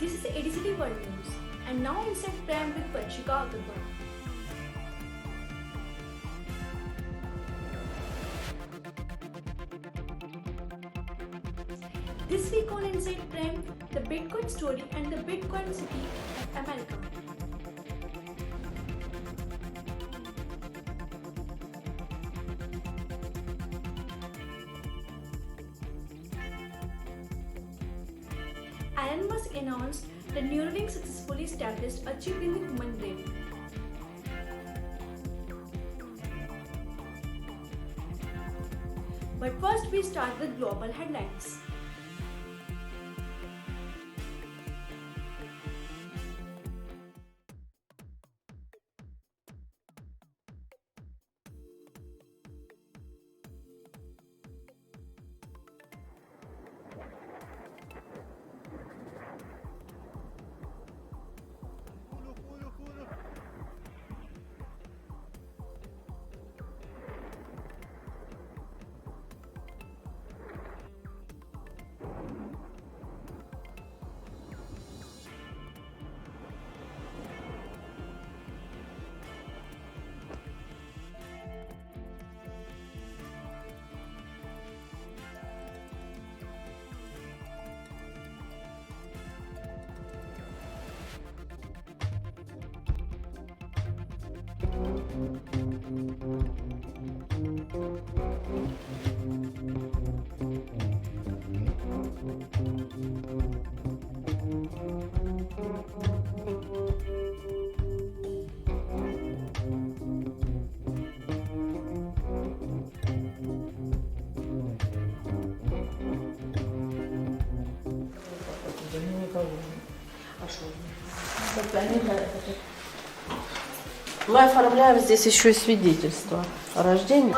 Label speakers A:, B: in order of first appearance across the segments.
A: This is ADC World News, and now inside Prime with Vanshika Agarwal. This week on Inside Prime, the Bitcoin story and the Bitcoin city of America. Elon Musk announced that Neuralink successfully established a chip in the human brain. But first we start with global headlines.
B: Мы оформляем здесь еще и свидетельство о рождении.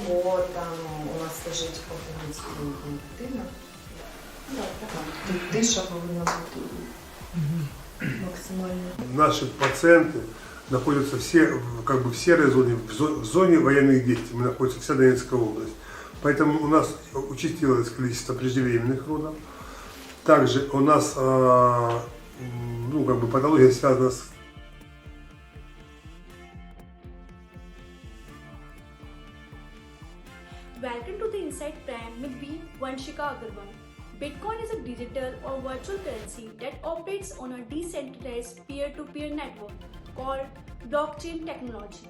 B: Вот там у нас лежить дитина. Тиша повинна бути максимально.
C: Наши пациенты находятся все в серой зоне, в зоне военных действий. Мы находимся вся Донецкая область. Поэтому у нас участилось количество преждевременных родов. Также у нас патология связана с...
A: Welcome to the Inside Prime with me, Vanshika Agarwal. Bitcoin is a digital or virtual currency that operates on a decentralized peer-to-peer network called blockchain technology.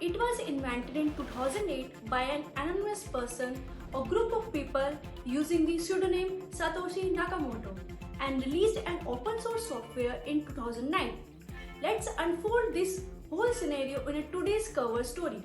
A: It was invented in 2008 by an anonymous person or group of people using the pseudonym Satoshi Nakamoto and released an open source software in 2009. Let's unfold this whole scenario in today's cover story.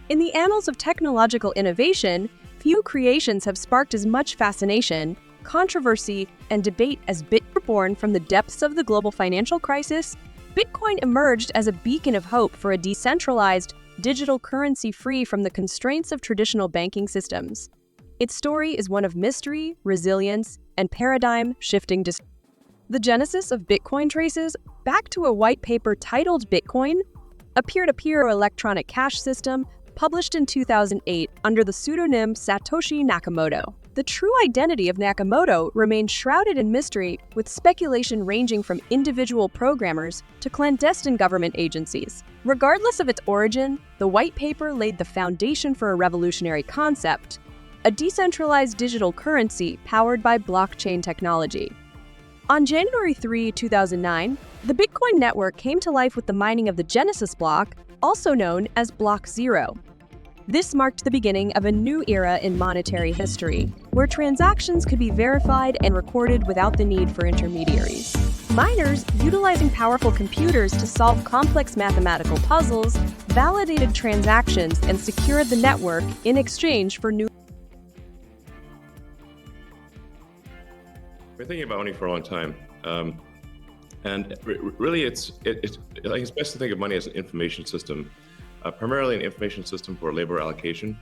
D: In the annals of technological innovation, few creations have sparked as much fascination, controversy, and debate as Bitcoin. Born from the depths of the global financial crisis, Bitcoin emerged as a beacon of hope for a decentralized, digital currency free from the constraints of traditional banking systems. Its story is one of mystery, resilience, and paradigm-shifting. The genesis of Bitcoin traces back to a white paper titled Bitcoin, a peer-to-peer electronic cash system published in 2008 under the pseudonym Satoshi Nakamoto. The true identity of Nakamoto remains shrouded in mystery, with speculation ranging from individual programmers to clandestine government agencies. Regardless of its origin, the white paper laid the foundation for a revolutionary concept: a decentralized digital currency powered by blockchain technology. On January 3, 2009, the Bitcoin network came to life with the mining of the Genesis block, also known as Block Zero. This marked the beginning of a new era in monetary history, where transactions could be verified and recorded without the need for intermediaries. Miners, utilizing powerful computers to solve complex mathematical puzzles, validated transactions and secured the network in exchange for new...
E: Been thinking about money for a long time, and really, it's best to think of money as an information system, primarily an information system for labor allocation.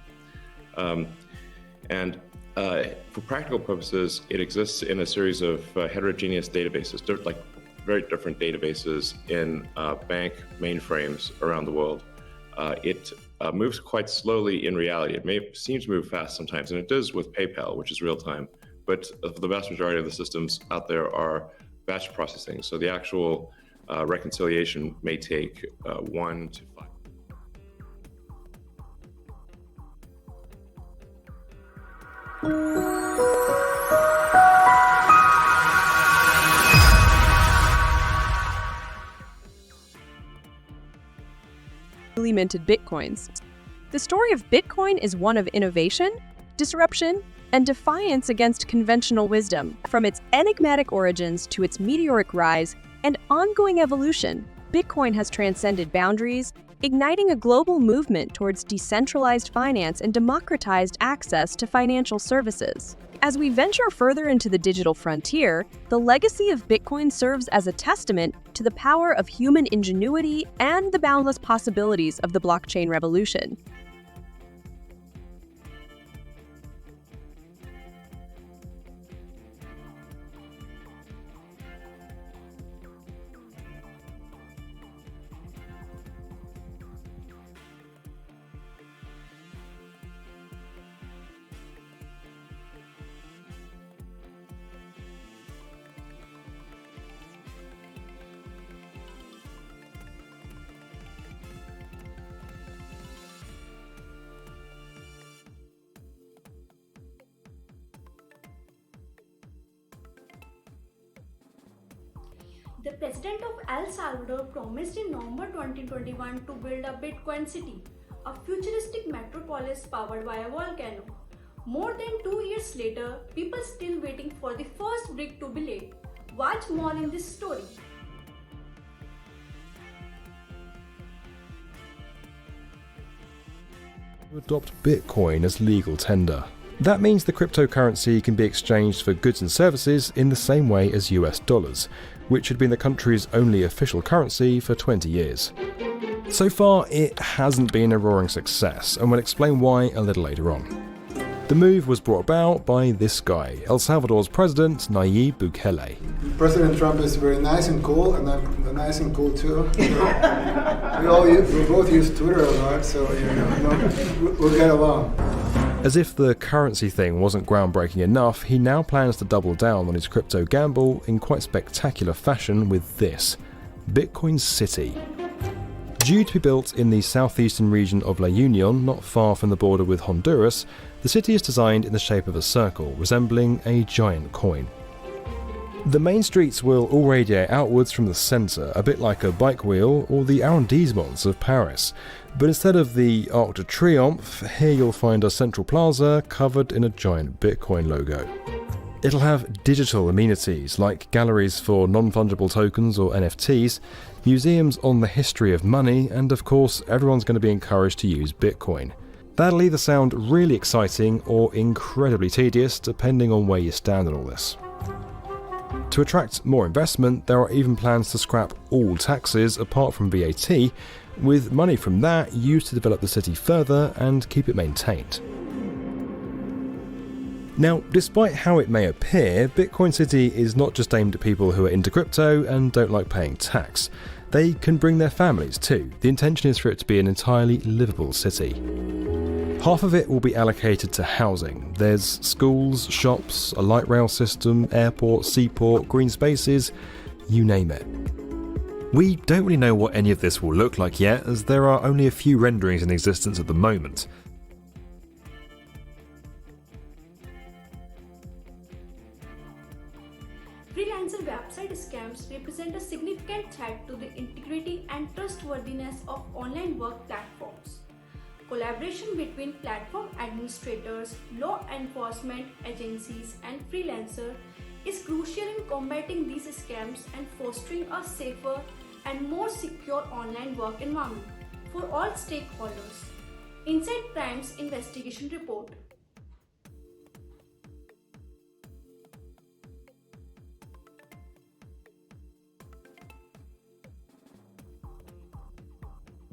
E: And For practical purposes, it exists in a series of heterogeneous databases, like very different databases in bank mainframes around the world. It moves quite slowly in reality. It may seem to move fast sometimes, and it does with PayPal, which is real time. But the vast majority of the systems out there are batch processing. So the actual reconciliation may take 1 to 5.
D: Newly minted bitcoins. The story of Bitcoin is one of innovation, disruption, and defiance against conventional wisdom. From its enigmatic origins to its meteoric rise and ongoing evolution, Bitcoin has transcended boundaries, igniting a global movement towards decentralized finance and democratized access to financial services. As we venture further into the digital frontier, the legacy of Bitcoin serves as a testament to the power of human ingenuity and the boundless possibilities of the blockchain revolution.
A: The president of El Salvador promised in November 2021 to build a Bitcoin city, a futuristic metropolis powered by a volcano. More than 2 years later, people still waiting for the first brick to be laid. Watch more in this story.
F: To adopt Bitcoin as legal tender. That means the cryptocurrency can be exchanged for goods and services in the same way as US dollars, which had been the country's only official currency for 20 years. So far, it hasn't been a roaring success, and we'll explain why a little later on. The move was brought about by this guy, El Salvador's president, Nayib Bukele.
G: President Trump is very nice and cool, and I'm nice and cool too. we both use Twitter a lot, so we'll get along.
F: As if the currency thing wasn't groundbreaking enough, he now plans to double down on his crypto gamble in quite spectacular fashion with this, Bitcoin City. Due to be built in the southeastern region of La Union, not far from the border with Honduras, the city is designed in the shape of a circle, resembling a giant coin. The main streets will all radiate outwards from the centre, a bit like a bike wheel or the arrondissements of Paris. But instead of the Arc de Triomphe, here you'll find a central plaza covered in a giant Bitcoin logo. It'll have digital amenities like galleries for non-fungible tokens or NFTs, museums on the history of money, and of course everyone's going to be encouraged to use Bitcoin. That'll either sound really exciting or incredibly tedious depending on where you stand on all this. To attract more investment, there are even plans to scrap all taxes apart from VAT, with money from that used to develop the city further and keep it maintained. Now, despite how it may appear, Bitcoin City is not just aimed at people who are into crypto and don't like paying tax. They can bring their families too. The intention is for it to be an entirely livable city. Half of it will be allocated to housing. There's schools, shops, a light rail system, airport, seaport, green spaces, you name it. We don't really know what any of this will look like yet, as there are only a few renderings in existence at the moment.
A: Freelancer website scams represent a significant threat to the integrity and trustworthiness of online work platforms. Collaboration between platform administrators, law enforcement agencies, and freelancers is crucial in combating these scams and fostering a safer and more secure online work environment for all stakeholders. Inside Prime's investigation report.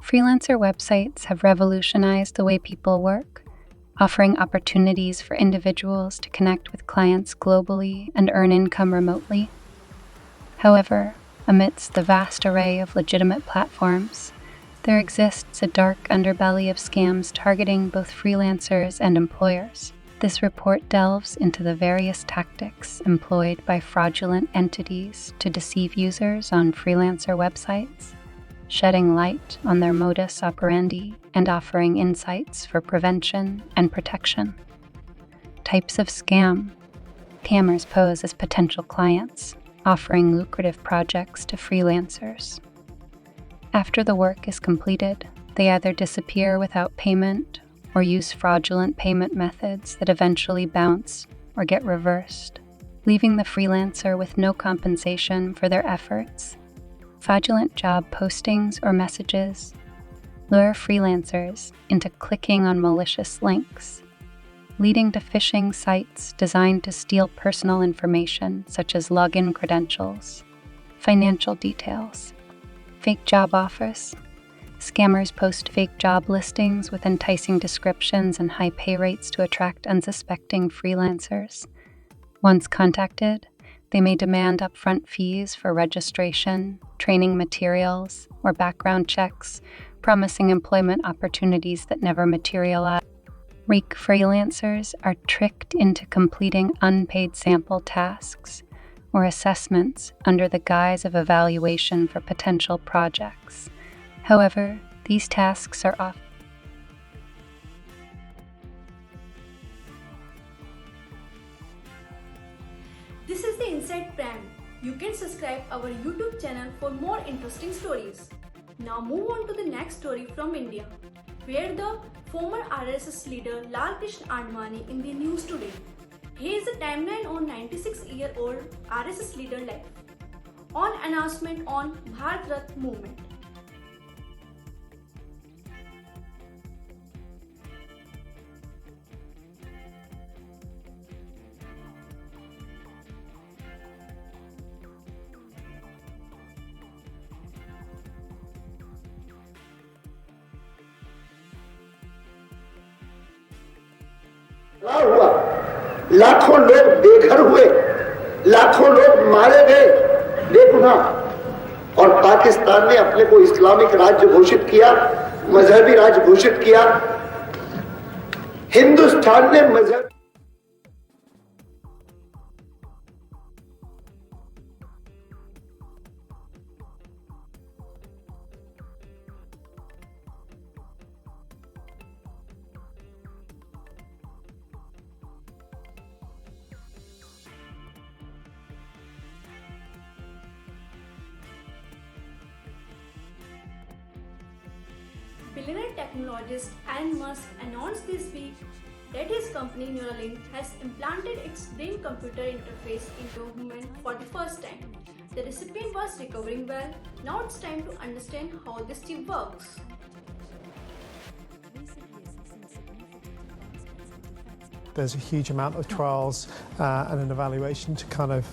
H: Freelancer websites have revolutionized the way people work, offering opportunities for individuals to connect with clients globally and earn income remotely. However, amidst the vast array of legitimate platforms, there exists a dark underbelly of scams targeting both freelancers and employers. This report delves into the various tactics employed by fraudulent entities to deceive users on freelancer websites, shedding light on their modus operandi and offering insights for prevention and protection. Types of scam. Scammers pose as potential clients, offering lucrative projects to freelancers. After the work is completed, they either disappear without payment or use fraudulent payment methods that eventually bounce or get reversed, leaving the freelancer with no compensation for their efforts. Fraudulent job postings or messages lure freelancers into clicking on malicious links, leading to phishing sites designed to steal personal information such as login credentials, financial details, fake job offers. Scammers post fake job listings with enticing descriptions and high pay rates to attract unsuspecting freelancers. Once contacted, they may demand upfront fees for registration, training materials, or background checks, promising employment opportunities that never materialize. Weak freelancers are tricked into completing unpaid sample tasks or assessments under the guise of evaluation for potential projects. However, these tasks are often
A: This is the Inside Prime. You can subscribe our YouTube channel for more interesting stories. Now move on to the next story from India, where the former RSS leader Lal Krishna Advani in the news today. Here is a timeline on 96-year-old RSS leader life. On announcement on Bharat Rath movement.
I: हुआ, लाखों लोग बेघर हुए, लाखों लोग मारे गए बेगुनाह, और पाकिस्तान ने अपने को इस्लामिक राज्य घोषित किया, मजहबी राज्य घोषित किया। हिंदुस्तान ने मजहब
A: Billionaire technologist Elon Musk announced this week that his company Neuralink has implanted its brain-computer interface into a human for the first time. The recipient was recovering well. Now it's time to understand how this chip works.
J: There's a huge amount of trials and an evaluation to kind of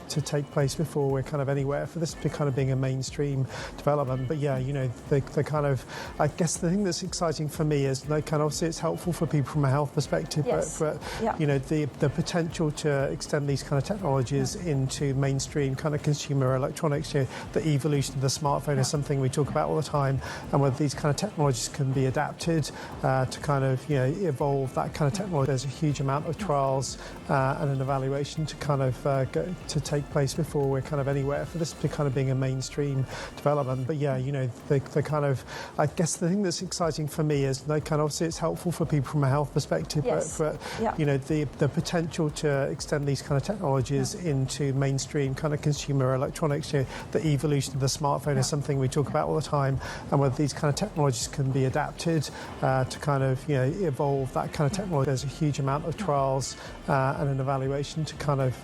J: to take place before we're kind of anywhere for this kind of being a mainstream development. But yeah, you know, the kind of, I guess the thing that's exciting for me is kind of obviously it's helpful for people from a health perspective,
B: Yes.
J: but
B: Yeah.
J: you know, the potential to extend these kind of technologies into mainstream kind of consumer electronics, you know, the evolution of the smartphone is something we talk about all the time, and whether these kind of technologies can be adapted to kind of, you know, evolve that kind of technology. There's a huge amount of trials and an evaluation to kind of to take place before we're kind of anywhere for this kind of being a mainstream development. But yeah, you know, the kind of, I guess the thing that's exciting for me is kind of obviously it's helpful for people from a health perspective, you know, the potential to extend these kind of technologies into mainstream kind of consumer electronics, you know, the evolution of the smartphone is something we talk about all the time, and whether these kind of technologies can be adapted to kind of, you know, evolve that kind of technology. There's a huge amount of trials and an evaluation to kind of to take place before we're kind of anywhere for this kind of being a mainstream development. But yeah, you know, the kind of, I guess the thing that's exciting for me is kind of obviously it's helpful for people from a health perspective,
B: Yes.
J: but
B: Yeah.
J: you know, the potential to extend these kind of technologies into mainstream kind of consumer electronics, you know, the evolution of the smartphone is something we talk about all the time, and whether these kind of technologies can be adapted to kind of, you know, evolve that kind of technology. There's a huge amount amount of trials and an evaluation to kind of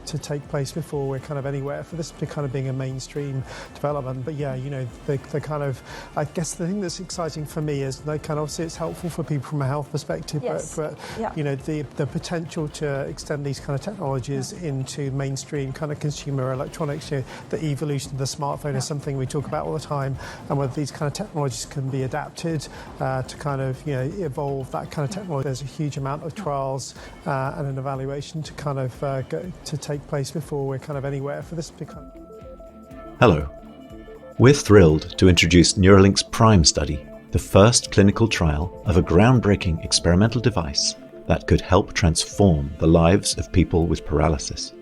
J: to take place before we're kind of anywhere for this kind of being a mainstream development. But yeah, you know, the kind of, I guess the thing that's exciting for me is they kind of, obviously it's helpful for people from a health perspective, but you know, the potential to extend these kind of technologies into mainstream kind of consumer electronics, you know, the evolution of the smartphone is something we talk about all the time, and whether these kind of technologies can be adapted to kind of, you know, evolve that kind of technology. There's a huge amount of trials and an evaluation to kind of to take place before we're kind of anywhere for this become.
K: Hello. We're thrilled to introduce Neuralink's PRIME study, the first clinical trial of a groundbreaking experimental device that could help transform the lives of people with paralysis.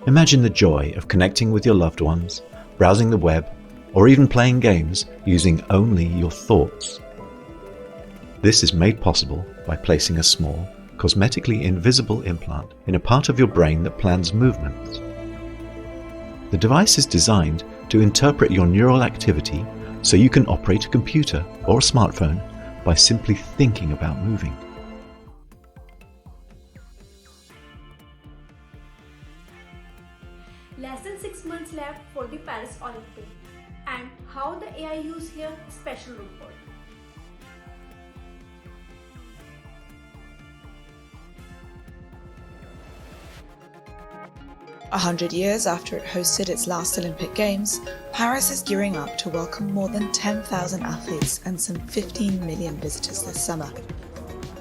K: Imagine the joy of connecting with your loved ones, browsing the web, or even playing games using only your thoughts. This is made possible by placing a small, cosmetically invisible implant in a part of your brain that plans movements. The device is designed to interpret your neural activity so you can operate a computer or a smartphone by simply thinking about moving.
A: Less than 6 months left for the Paris Olympics, and how the AI use here special report.
L: A 100 years after it hosted its last Olympic Games, Paris is gearing up to welcome more than 10,000 athletes and some 15 million visitors this summer.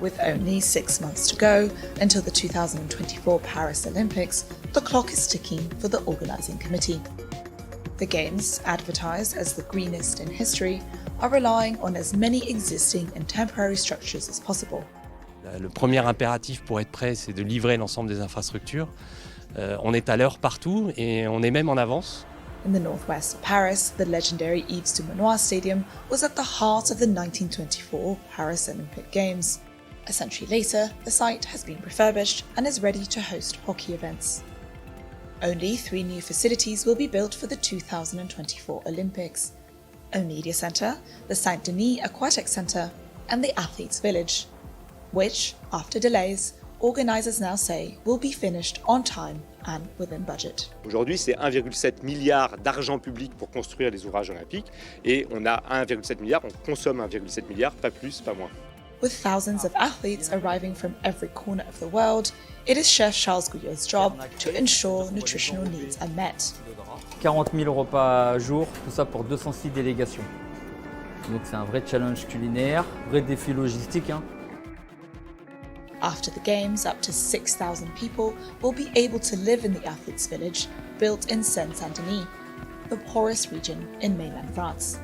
L: With only 6 months to go until the 2024 Paris Olympics, the clock is ticking for the organising committee. The Games, advertised as the greenest in history, are relying on as many existing and temporary structures as possible.
M: Le premier impératif pour être prêt, c'est de livrer l'ensemble des infrastructures. On est à l'heure partout et on est même en avance.
L: In the northwest of Paris, the legendary Yves du Manoir Stadium was at the heart of the 1924 Paris Olympic Games. A century later, the site has been refurbished and is ready to host hockey events. Only 3 new facilities will be built for the 2024 Olympics: a media centre, the Saint-Denis Aquatic Centre, and the Athletes Village, which, after delays, organisers now say will be finished on time and within budget.
N: Aujourd'hui, c'est 1,7 milliard d'argent public pour construire les ouvrages olympiques, et on a 1,7 milliard, on consomme 1,7 milliard, pas plus, pas moins.
L: With thousands of athletes arriving from every corner of the world, it is Chef Charles Gouillot's job to ensure nutritional needs are met.
O: 40 000 repas jour, tout ça pour 206 délégations. Donc c'est un vrai challenge culinaire, vrai défi logistique.
L: After the Games, up to 6,000 people will be able to live in the Athletes Village, built in Seine-Saint-Denis, the poorest region in mainland France.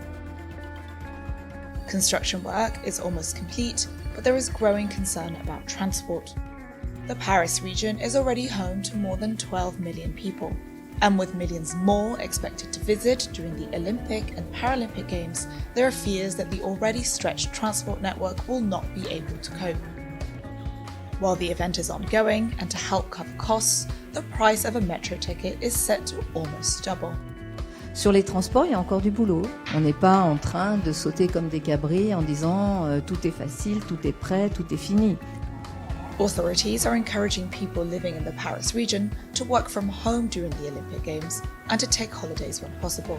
L: Construction work is almost complete, but there is growing concern about transport. The Paris region is already home to more than 12 million people, and with millions more expected to visit during the Olympic and Paralympic Games, there are fears that the already stretched transport network will not be able to cope. While the event is ongoing, and to help cover costs, the price of a metro ticket is set to almost double.
B: Sur les transports, il y a encore du boulot. On n'est pas en train de sauter comme des cabris en disant tout est facile, tout est prêt, tout est fini.
L: Authorities are encouraging people living in the Paris region to work from home during the Olympic Games and to take holidays when possible.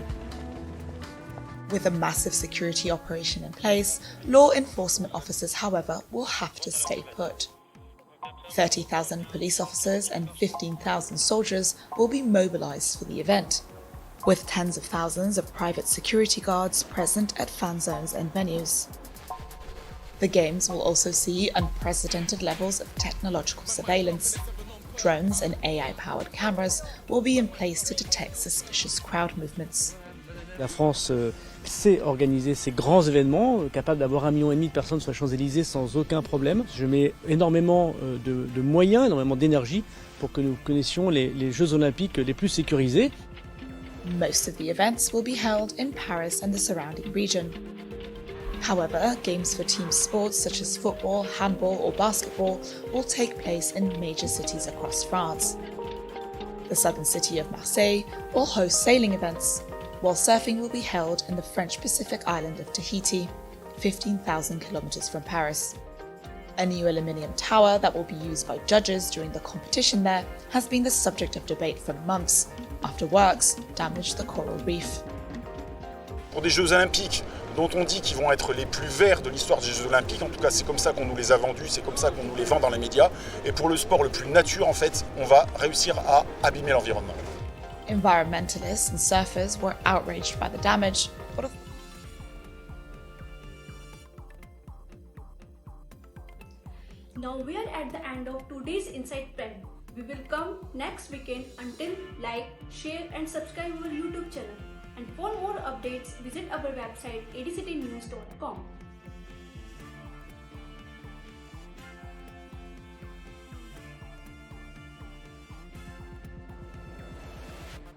L: With a massive security operation in place, law enforcement officers, however, will have to stay put. 30,000 police officers and 15,000 soldiers will be mobilised for the event, with tens of thousands of private security guards present at fan zones and venues. The Games will also see unprecedented levels of technological surveillance. Drones and AI-powered cameras will be in place to detect suspicious crowd movements.
P: La France sait organiser ces grands événements, capable d'avoir 1,5 million de personnes sur les Champs-Élysées sans aucun problème. Je mets énormément de moyens, énormément d'énergie pour que nous connaissions les Jeux Olympiques les plus sécurisés.
L: Most of the events will be held in Paris and the surrounding region. However, games for team sports such as football, handball or basketball will take place in major cities across France. The southern city of Marseille will host sailing events, while surfing will be held in the French Pacific island of Tahiti, 15,000 kilometers from Paris. A new aluminium tower that will be used by judges during the competition there has been the subject of debate for months after works damaged the coral reef.
Q: Pour des Jeux Olympiques dont on dit qu'ils vont être les plus verts de l'histoire des Jeux Olympiques, en tout cas c'est comme ça qu'on nous les a vendus, c'est comme ça qu'on nous les vend dans les médias, et pour le sport le plus nature en fait, on va réussir à abîmer l'environnement.
L: Environmentalists and surfers were outraged by the damage, but
A: Now we are at the end of today's Inside Prime. We will come next weekend. Until like, share and subscribe our YouTube channel. And for more updates, visit our website adctnews.com.